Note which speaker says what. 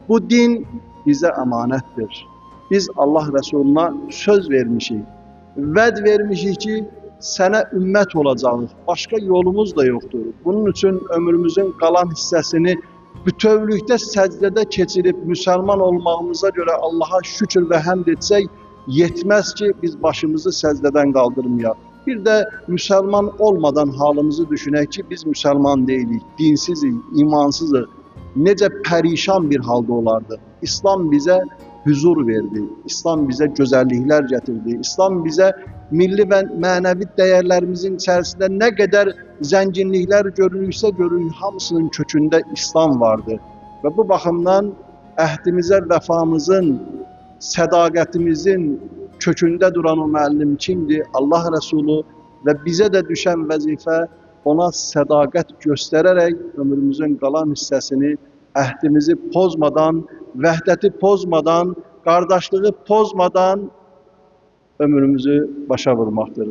Speaker 1: Bu din bize emanettir. Biz Allah Resulü'na söz vermişik, vəd vermişik ki, sənə ümmət olacağıq. Başka yolumuz da yoktur. Bunun için ömrümüzün kalan hissəsini bütövlükdə səcdədə keçirib Müslüman olmağımıza göre Allah'a şükür ve həmd etsək, yetmez ki biz başımızı səcdədən kaldırmayaq. Bir de Müslüman olmadan halımızı düşünək ki biz Müslüman değilik, dinsizik, imansızıq. Necə perişan bir halde olardı. İslam bize huzur verdi. İslam bize güzellikler getirdi. İslam bize milli ve manevi değerlerimizin içerisinde ne kadar zenginlikler görülürse görün hamısının kökünde İslam vardı. Ve bu bakımdan əhdimizə vəfamızın, sədaqətimizin kökünde duran o müəllim kimdir? Allah Resulü ve bize de düşen vazife ona sədaqət göstererek ömrümüzün kalan hissəsini əhdimizi pozmadan, vəhdəti pozmadan, kardeşliği pozmadan ömrümüzü başa vurmaqdır.